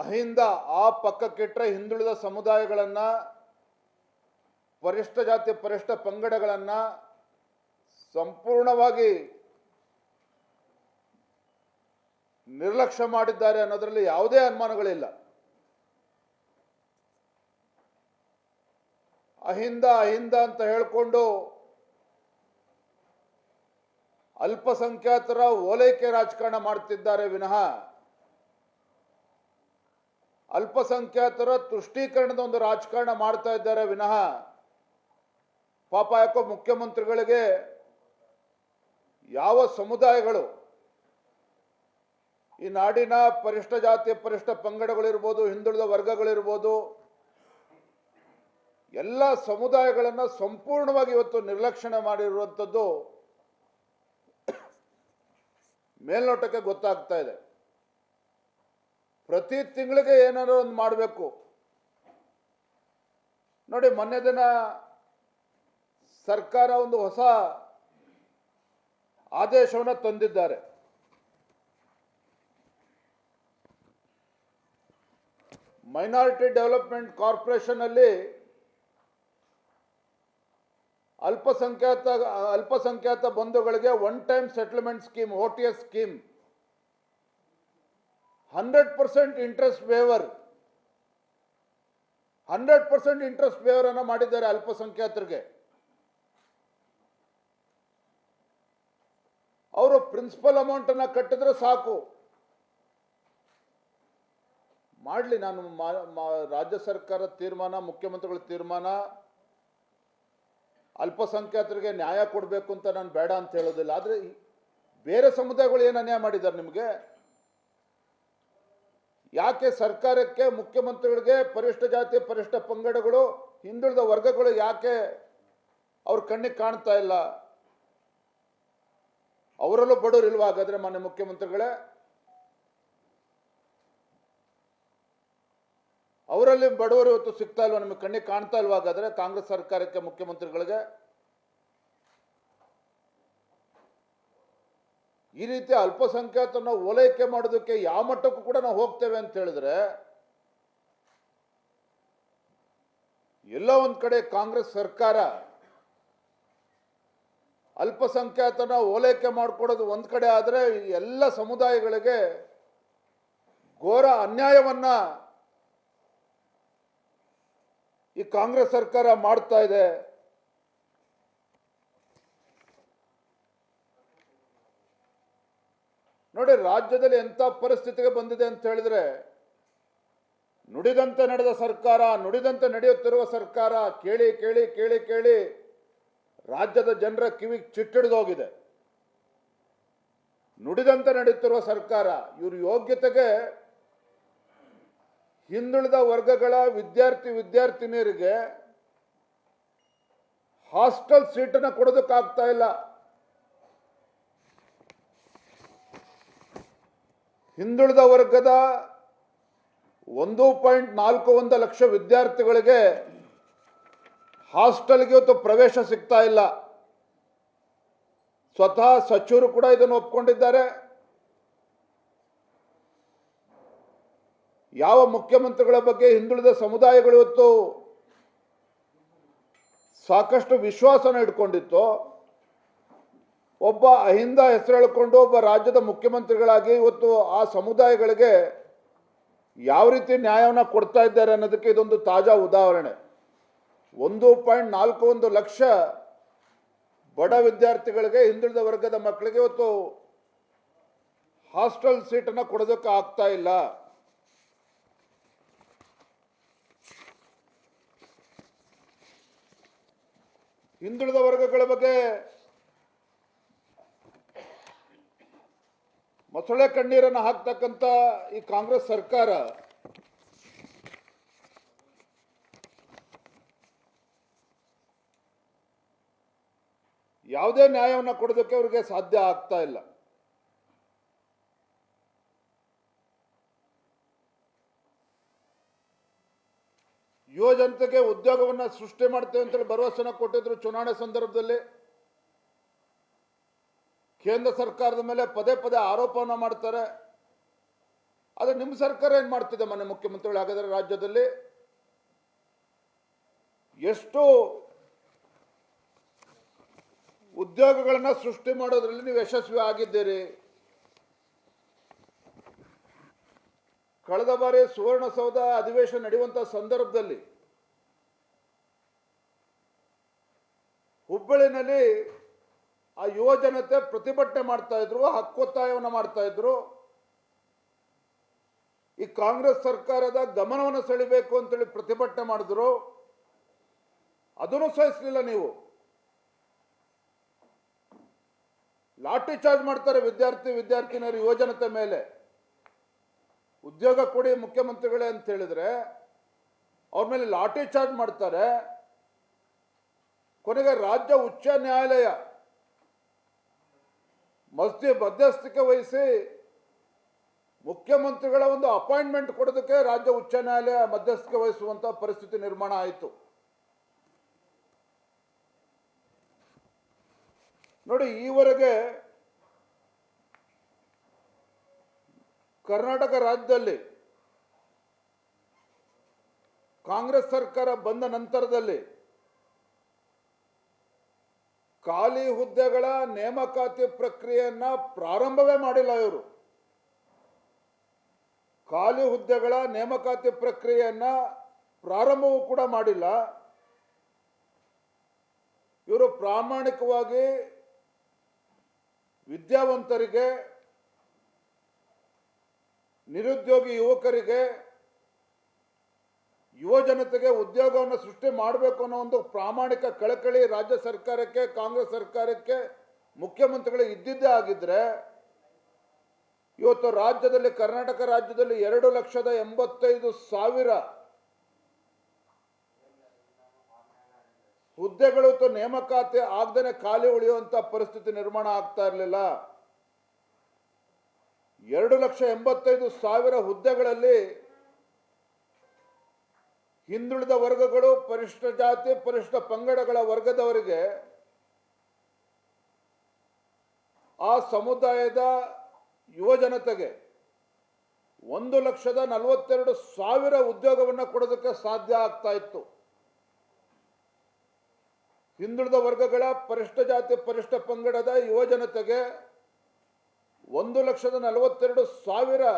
ಅಹಿಂದ ಆ ಪಕ್ಕಕ್ಕಿಟ್ಟರೆ ಹಿಂದುಳಿದ ಸಮುದಾಯಗಳನ್ನು, ಪರಿಷ್ಠ ಜಾತಿ ಪರಿಷ್ಠ ಪಂಗಡಗಳನ್ನು ಸಂಪೂರ್ಣವಾಗಿ ನಿರ್ಲಕ್ಷ್ಯ ಮಾಡಿದ್ದಾರೆ ಅನ್ನೋದರಲ್ಲಿ ಯಾವುದೇ ಅನುಮಾನಗಳಿಲ್ಲ. ಅಹಿಂದ ಅಹಿಂದ ಅಂತ ಹೇಳಿಕೊಂಡು ಅಲ್ಪಸಂಖ್ಯಾತರ ಓಲೈಕೆ ರಾಜಕಾರಣ ಮಾಡ್ತಿದ್ದಾರೆ ವಿನಃ ಅಲ್ಪಸಂಖ್ಯಾತರ ತುಷ್ಟೀಕರಣದ ಒಂದು ರಾಜಕಾರಣ ಮಾಡ್ತಾ ಇದ್ದಾರೆ ವಿನಃ ಪಾಪ ಯಾಕೋ ಮುಖ್ಯಮಂತ್ರಿಗಳಿಗೆ ಯಾವ ಸಮುದಾಯಗಳು, ಈ ನಾಡಿನ ಪರಿಷ್ಠ ಜಾತಿ ಪರಿಷ್ಠ ಪಂಗಡಗಳಿರ್ಬೋದು, ಹಿಂದುಳಿದ ವರ್ಗಗಳಿರ್ಬೋದು, ಎಲ್ಲ ಸಮುದಾಯಗಳನ್ನು ಸಂಪೂರ್ಣವಾಗಿ ಇವತ್ತು ನಿರ್ಲಕ್ಷಣೆ ಮಾಡಿರುವಂಥದ್ದು ಮೇಲ್ನೋಟಕ್ಕೆ ಗೊತ್ತಾಗ್ತಾ ಇದೆ. ಪ್ರತಿ ತಿಂಗಳಿಗೆ ಏನಾದರೂ ಒಂದು ಮಾಡಬೇಕು. ನೋಡಿ, ಮೊನ್ನೆ ದಿನ ಸರ್ಕಾರ ಒಂದು ಹೊಸ ಆದೇಶವನ್ನು ತಂದಿದ್ದಾರೆ. ಮೈನಾರಿಟಿ ಡೆವಲಪ್ಮೆಂಟ್ ಕಾರ್ಪೊರೇಷನ್ ಅಲ್ಲಿ ಅಲ್ಪಸಂಖ್ಯಾತ ಬಂಧುಗಳಿಗೆ one time settlement scheme, OTS scheme, 100% interest waiver, 100% interest waiver ಅನ್ನು ಮಾಡಿದ್ದಾರೆ ಅಲ್ಪಸಂಖ್ಯಾತರಿಗೆ. ಅವರು ಪ್ರಿನ್ಸಿಪಲ್ ಅಮೌಂಟ್ ಅನ್ನು ಕಟ್ಟಿದ್ರೆ ಸಾಕು. ಮಾಡಲಿ, ನಾನು ರಾಜ್ಯ ಸರ್ಕಾರ ತೀರ್ಮಾನ, ಮುಖ್ಯಮಂತ್ರಿಗಳ ತೀರ್ಮಾನ, ಅಲ್ಪಸಂಖ್ಯಾತರಿಗೆ ನ್ಯಾಯ ಕೊಡಬೇಕು ಅಂತ ನಾನು ಬೇಡ ಅಂತ ಹೇಳೋದಿಲ್ಲ. ಆದರೆ ಬೇರೆ ಸಮುದಾಯಗಳು ಏನು ಅನ್ಯಾಯ ಮಾಡಿದ್ದಾರೆ ನಿಮಗೆ? ಯಾಕೆ ಸರ್ಕಾರಕ್ಕೆ, ಮುಖ್ಯಮಂತ್ರಿಗಳಿಗೆ ಪರಿಷ್ಠ ಜಾತಿ ಪರಿಷ್ಠ ಪಂಗಡಗಳು, ಹಿಂದುಳಿದ ವರ್ಗಗಳು ಯಾಕೆ ಅವ್ರ ಕಣ್ಣಿಗೆ ಕಾಣ್ತಾ ಇಲ್ಲ? ಅವರಲ್ಲೂ ಬಡವರು ಇಲ್ವಾ ಹಾಗಾದ್ರೆ ಮಾನ್ಯ ಮುಖ್ಯಮಂತ್ರಿಗಳೇ? ಅವರಲ್ಲಿ ಬಡವರು ಇವತ್ತು ಸಿಗ್ತಾ ಇಲ್ವಾ? ನಿಮಗೆ ಕಣ್ಣಿಗೆ ಕಾಣ್ತಾ ಇಲ್ವಾ ಹಾಗಾದ್ರೆ ಕಾಂಗ್ರೆಸ್ ಸರ್ಕಾರಕ್ಕೆ, ಮುಖ್ಯಮಂತ್ರಿಗಳಿಗೆ? ಈ ರೀತಿ ಅಲ್ಪಸಂಖ್ಯಾತರನ್ನ ಓಲೈಕೆ ಮಾಡೋದಕ್ಕೆ ಯಾವ ಮಟ್ಟಕ್ಕೂ ಕೂಡ ನಾವು ಹೋಗ್ತೇವೆ ಅಂತ ಹೇಳಿದ್ರೆ, ಎಲ್ಲೋ ಒಂದ್ ಕಡೆ ಕಾಂಗ್ರೆಸ್ ಸರ್ಕಾರ ಅಲ್ಪಸಂಖ್ಯಾತನ ಓಲೈಕೆ ಮಾಡಿಕೊಡೋದು ಒಂದ್ ಕಡೆ ಆದರೆ, ಎಲ್ಲ ಸಮುದಾಯಗಳಿಗೆ ಘೋರ ಅನ್ಯಾಯವನ್ನ ಈ ಕಾಂಗ್ರೆಸ್ ಸರ್ಕಾರ ಮಾಡ್ತಾ ಇದೆ. ನೋಡಿ, ರಾಜ್ಯದಲ್ಲಿ ಎಂಥ ಪರಿಸ್ಥಿತಿಗೆ ಬಂದಿದೆ ಅಂತ ಹೇಳಿದ್ರೆ, ನುಡಿದಂತೆ ನಡೆದ ಸರ್ಕಾರ, ನುಡಿದಂತೆ ನಡೆಯುತ್ತಿರುವ ಸರ್ಕಾರ, ಕೇಳಿ ಕೇಳಿ ಕೇಳಿ ಕೇಳಿ ರಾಜ್ಯದ ಜನರ ಕಿವಿಗೆ ಚಿಟ್ಟಿಡಿದೋಗಿದೆ. ನುಡಿದಂತೆ ನಡೆಯುತ್ತಿರುವ ಸರ್ಕಾರ, ಇವ್ರ ಯೋಗ್ಯತೆಗೆ ಹಿಂದುಳಿದ ವರ್ಗಗಳ ವಿದ್ಯಾರ್ಥಿನಿಯರಿಗೆ ಹಾಸ್ಟೆಲ್ ಸೀಟನ್ನು ಕೊಡೋದಕ್ಕಾಗ್ತಾ ಇಲ್ಲ. ಹಿಂದುಳಿದ ವರ್ಗದ 1.41 ಲಕ್ಷ ವಿದ್ಯಾರ್ಥಿಗಳಿಗೆ ಹಾಸ್ಟೆಲ್ಗೆ ಇವತ್ತು ಪ್ರವೇಶ ಸಿಗ್ತಾ ಇಲ್ಲ. ಸ್ವತಃ ಸಚಿವರು ಕೂಡ ಇದನ್ನು ಒಪ್ಕೊಂಡಿದ್ದಾರೆ. ಯಾವ ಮುಖ್ಯಮಂತ್ರಿಗಳ ಬಗ್ಗೆ ಹಿಂದುಳಿದ ಸಮುದಾಯಗಳು ಇವತ್ತು ಸಾಕಷ್ಟು ವಿಶ್ವಾಸನ ಇಟ್ಕೊಂಡಿತ್ತು, ಒಬ್ಬ ಅಹಿಂದ ಹೆಸರು ಹೇಳಿಕೊಂಡು ಒಬ್ಬ ರಾಜ್ಯದ ಮುಖ್ಯಮಂತ್ರಿಗಳಾಗಿ ಇವತ್ತು ಆ ಸಮುದಾಯಗಳಿಗೆ ಯಾವ ರೀತಿ ನ್ಯಾಯವನ್ನು ಕೊಡ್ತಾ ಇದ್ದಾರೆ ಅನ್ನೋದಕ್ಕೆ ಇದೊಂದು ತಾಜಾ ಉದಾಹರಣೆ. 1.41 ಲಕ್ಷ ಬಡ ವಿದ್ಯಾರ್ಥಿಗಳಿಗೆ, ಹಿಂದುಳಿದ ವರ್ಗದ ಮಕ್ಕಳಿಗೆ ಇವತ್ತು ಹಾಸ್ಟೆಲ್ ಸೀಟನ್ನು ಕೊಡೋದಕ್ಕೆ ಆಗ್ತಾ ಇಲ್ಲ. ಹಿಂದುಳಿದ ವರ್ಗಗಳ ಬಗ್ಗೆ ಮೊಸಳೆ ಕಣ್ಣೀರನ್ನು ಹಾಕ್ತಕ್ಕಂಥ ಈ ಕಾಂಗ್ರೆಸ್ ಸರ್ಕಾರ ಯಾವುದೇ ನ್ಯಾಯವನ್ನು ಕೊಡೋದಕ್ಕೆ ಅವರಿಗೆ ಸಾಧ್ಯ ಆಗ್ತಾ ಇಲ್ಲ. ಯುವ ಜನತೆಗೆ ಉದ್ಯೋಗವನ್ನು ಸೃಷ್ಟಿ ಮಾಡ್ತೇವೆ ಅಂತೇಳಿ ಭರವಸೆನ ಕೊಟ್ಟಿದ್ರು ಚುನಾವಣೆ ಸಂದರ್ಭದಲ್ಲಿ. ಕೇಂದ್ರ ಸರ್ಕಾರದ ಮೇಲೆ ಪದೇ ಪದೇ ಆರೋಪವನ್ನು ಮಾಡ್ತಾರೆ. ಆದರೆ ನಿಮ್ಮ ಸರ್ಕಾರ ಏನು ಮಾಡ್ತಿದೆ? ಮನೆ ಮುಖ್ಯಮಂತ್ರಿಗಳು ಹಾಗಾದರೆ ರಾಜ್ಯದಲ್ಲಿ ಎಷ್ಟು ಉದ್ಯೋಗಗಳನ್ನು ಸೃಷ್ಟಿ ಮಾಡೋದ್ರಲ್ಲಿ ನೀವು ಯಶಸ್ವಿ ಆಗಿದ್ದೀರಿ? ಕಳೆದ ಬಾರಿ ಸುವರ್ಣಸೌಧ ಅಧಿವೇಶನ ನಡೆಯುವಂಥ ಸಂದರ್ಭದಲ್ಲಿ ಹುಬ್ಬಳ್ಳಿನಲ್ಲಿ ಆ ಯುವ ಜನತೆ ಪ್ರತಿಭಟನೆ ಮಾಡ್ತಾ ಇದ್ರು, ಹಕ್ಕೊತ್ತಾಯವನ್ನು ಮಾಡ್ತಾ ಇದ್ರು. ಈ ಕಾಂಗ್ರೆಸ್ ಸರ್ಕಾರದ ಗಮನವನ್ನು ಸೆಳೆಯಬೇಕು ಅಂತೇಳಿ ಪ್ರತಿಭಟನೆ ಮಾಡಿದ್ರು. ಅದನ್ನು ಸಹಿಸಲಿಲ್ಲ ನೀವು. ಲಾಠಿ ಚಾರ್ಜ್ ಮಾಡ್ತಾರೆ ವಿದ್ಯಾರ್ಥಿನಿಯರು, ಯುವ ಜನತೆ ಮೇಲೆ. ಉದ್ಯೋಗ ಕೊಡಿ ಮುಖ್ಯಮಂತ್ರಿಗಳೇ ಅಂತ ಹೇಳಿದ್ರೆ ಅವ್ರ ಮೇಲೆ ಲಾಠಿ ಚಾರ್ಜ್ ಮಾಡ್ತಾರೆ. ಕೊನೆಗೆ ರಾಜ್ಯ ಉಚ್ಚ ನ್ಯಾಯಾಲಯ ಮಧ್ಯಸ್ಥಿಕೆ ವಹಿಸಿ ಮುಖ್ಯಮಂತ್ರಿಗಳ ಒಂದು ಅಪಾಯಿಂಟ್ಮೆಂಟ್ ಕೊಡೋದಕ್ಕೆ ರಾಜ್ಯ ಉಚ್ಚ ನ್ಯಾಯಾಲಯ ಮಧ್ಯಸ್ಥಿಕೆ ವಹಿಸುವಂತ ಪರಿಸ್ಥಿತಿ ನಿರ್ಮಾಣ ಆಯಿತು. ನೋಡಿ, ಈವರೆಗೆ ಕರ್ನಾಟಕ ರಾಜ್ಯದಲ್ಲಿ ಕಾಂಗ್ರೆಸ್ ಸರ್ಕಾರ ಬಂದ ನಂತರದಲ್ಲಿ ಖಾಲಿ ಹುದ್ದೆಗಳ ನೇಮಕಾತಿ ಪ್ರಕ್ರಿಯೆಯನ್ನ ಪ್ರಾರಂಭವೇ ಮಾಡಿಲ್ಲ. ಇವರು ಖಾಲಿ ಹುದ್ದೆಗಳ ನೇಮಕಾತಿ ಪ್ರಕ್ರಿಯೆಯನ್ನ ಪ್ರಾರಂಭವೂ ಕೂಡ ಮಾಡಿಲ್ಲ. ಇವರು ಪ್ರಾಮಾಣಿಕವಾಗಿ ವಿದ್ಯಾವಂತರಿಗೆ, ನಿರುದ್ಯೋಗಿ ಯುವಕರಿಗೆ, ಯುವ ಜನತೆಗೆ ಉದ್ಯೋಗವನ್ನು ಸೃಷ್ಟಿ ಮಾಡಬೇಕು ಅನ್ನೋ ಒಂದು ಪ್ರಾಮಾಣಿಕ ಕಳಕಳಿ ರಾಜ್ಯ ಸರ್ಕಾರಕ್ಕೆ, ಕಾಂಗ್ರೆಸ್ ಸರ್ಕಾರಕ್ಕೆ, ಮುಖ್ಯಮಂತ್ರಿಗಳಿಗೆ ಇದ್ದಿದ್ದೇ ಆಗಿದ್ರೆ ಇವತ್ತು ರಾಜ್ಯದಲ್ಲಿ, ಕರ್ನಾಟಕ ರಾಜ್ಯದಲ್ಲಿ 2,85,000 ಹುದ್ದೆಗಳು ನೇಮಕಾತಿ ಆಗದೇನೆ ಖಾಲಿ ಉಳಿಯುವಂತ ಪರಿಸ್ಥಿತಿ ನಿರ್ಮಾಣ ಆಗ್ತಾ ಇರಲಿಲ್ಲ. 2,85,000 ಹುದ್ದೆಗಳಲ್ಲಿ ಹಿಂದುಳಿದ ವರ್ಗಗಳು, ಪರಿಶಿಷ್ಟ ಜಾತಿ, ಪರಿಶಿಷ್ಟ ಪಂಗಡಗಳ ವರ್ಗದವರಿಗೆ, ಆ ಸಮುದಾಯದ ಯುವ ಜನತೆಗೆ 1,42,000 ಉದ್ಯೋಗವನ್ನು ಕೊಡೋದಕ್ಕೆ ಸಾಧ್ಯ ಆಗ್ತಾ ಇತ್ತು. ಹಿಂದುಳಿದ ವರ್ಗಗಳ, ಪರಿಶಿಷ್ಟ ಜಾತಿ, ಪರಿಶಿಷ್ಟ ಪಂಗಡದ ಯುವ ಜನತೆಗೆ 1,42,000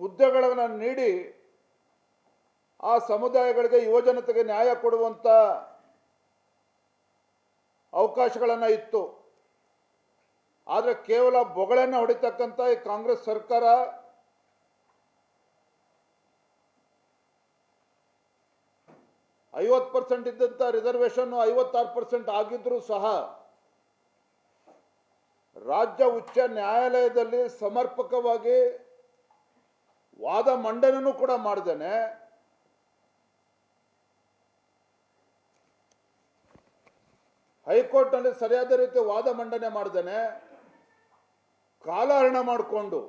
ಹುದ್ದೆಗಳನ್ನು ನೀಡಿ ಆ ಸಮುದಾಯಗಳಿಗೆ, ಯುವ ಜನತೆಗೆ ನ್ಯಾಯ ಕೊಡುವಂತ ಅವಕಾಶಗಳನ್ನು ಇತ್ತು. ಆದರೆ ಕೇವಲ ಬೊಗಳೆಯನ್ನು ಹೊಡಿತಕ್ಕಂಥ ಈ ಕಾಂಗ್ರೆಸ್ ಸರ್ಕಾರ %50 ಇದ್ದಂಥ ರಿಸರ್ವೇಶನ್ 56% ಆಗಿದ್ರೂ ಸಹ ರಾಜ್ಯ ಉಚ್ಚ ನ್ಯಾಯಾಲಯದಲ್ಲಿ ಸಮರ್ಪಕವಾಗಿ ವಾದ ಮಂಡನೆಯೂ ಕೂಡ ಮಾಡ್ದೇನೆ ಹೈಕೋರ್ಟ್ನಲ್ಲಿ ಸರಿಯಾದ ರೀತಿ ವಾದ ಮಂಡನೆ ಮಾಡ್ದೇನೆ ಕಾಲಹರಣ ಮಾಡಿಕೊಂಡು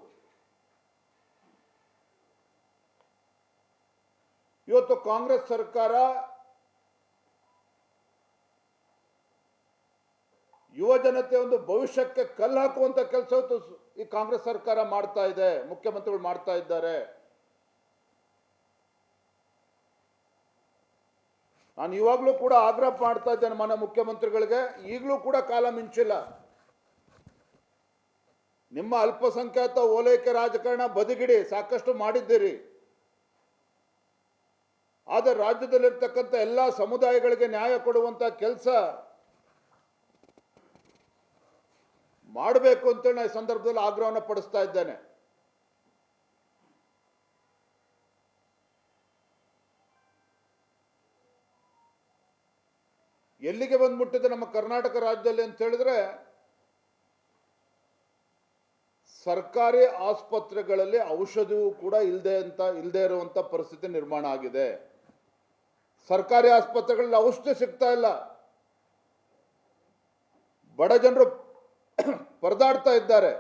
ಇವತ್ತು ಕಾಂಗ್ರೆಸ್ ಸರ್ಕಾರ ಯುವ ಜನತೆ ಒಂದು ಭವಿಷ್ಯಕ್ಕೆ ಕಲ್ಲು ಹಾಕುವಂತ ಕೆಲಸ ಈ ಕಾಂಗ್ರೆಸ್ ಸರ್ಕಾರ ಮಾಡ್ತಾ ಇದೆ, ಮುಖ್ಯಮಂತ್ರಿಗಳು ಮಾಡ್ತಾ ಇದ್ದಾರೆ. ನಾನು ಇವಾಗಲೂ ಕೂಡ ಆಗ್ರಹ ಮಾಡ್ತಾ ಇದ್ದೇನೆ ಮಾನ್ಯ ಮುಖ್ಯಮಂತ್ರಿಗಳಿಗೆ, ಈಗಲೂ ಕೂಡ ಕಾಲ ಮಿಂಚಿಲ್ಲ. ನಿಮ್ಮ ಅಲ್ಪಸಂಖ್ಯಾತ ಓಲೈಕೆ ರಾಜಕಾರಣ ಬದಿಗಿಡಿ, ಸಾಕಷ್ಟು ಮಾಡಿದ್ದೀರಿ. ಆದರೆ ರಾಜ್ಯದಲ್ಲಿರ್ತಕ್ಕಂಥ ಎಲ್ಲ ಸಮುದಾಯಗಳಿಗೆ ನ್ಯಾಯ ಕೊಡುವಂತ ಕೆಲಸ ಮಾಡಬೇಕು ಅಂತೇಳಿ ನಾನು ಈ ಸಂದರ್ಭದಲ್ಲಿ ಆಗ್ರಹವನ್ನು ಪಡಿಸ್ತಾ ಇದ್ದೇನೆ. ಎಲ್ಲಿಗೆ ಬಂದ್ಬಿಟ್ಟಿದೆ ನಮ್ಮ ಕರ್ನಾಟಕ ರಾಜ್ಯದಲ್ಲಿ ಅಂತ ಹೇಳಿದ್ರೆ, ಸರ್ಕಾರಿ ಆಸ್ಪತ್ರೆಗಳಲ್ಲಿ ಔಷಧಿಯೂ ಕೂಡ ಇಲ್ಲದೆ ಇರುವಂತ ಪರಿಸ್ಥಿತಿ ನಿರ್ಮಾಣ ಆಗಿದೆ. ಸರ್ಕಾರಿ ಆಸ್ಪತ್ರೆಗಳಲ್ಲಿ ಔಷಧಿ ಸಿಗ್ತಾ ಇಲ್ಲ. ಬಡ ಜನರು ಪರದಾಡ್ತಾ ಇದ್ದಾರೆ.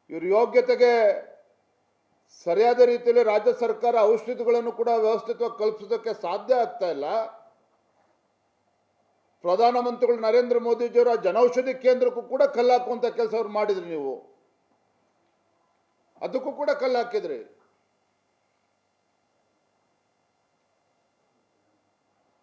ಇವ್ರ ಯೋಗ್ಯತೆಗೆ ಸರಿಯಾದ ರೀತಿಯಲ್ಲಿ ರಾಜ್ಯ ಸರ್ಕಾರ ಔಷಧಿಗಳನ್ನು ಕೂಡ ವ್ಯವಸ್ಥಿತವಾಗಿ ಕಲ್ಪಿಸೋದಕ್ಕೆ ಸಾಧ್ಯ ಆಗ್ತಾ ಇಲ್ಲ. ಪ್ರಧಾನಮಂತ್ರಿಗಳು ನರೇಂದ್ರ ಮೋದಿಜಿಯವರ ಜನೌಷಧಿ ಕೇಂದ್ರಕ್ಕೂ ಕೂಡ ಕಲ್ಲು ಹಾಕುವಂಥ ಕೆಲಸ ಅವ್ರು ಮಾಡಿದ್ರಿ ನೀವು, ಅದಕ್ಕೂ ಕೂಡ ಕಲ್ಲು ಹಾಕಿದ್ರಿ.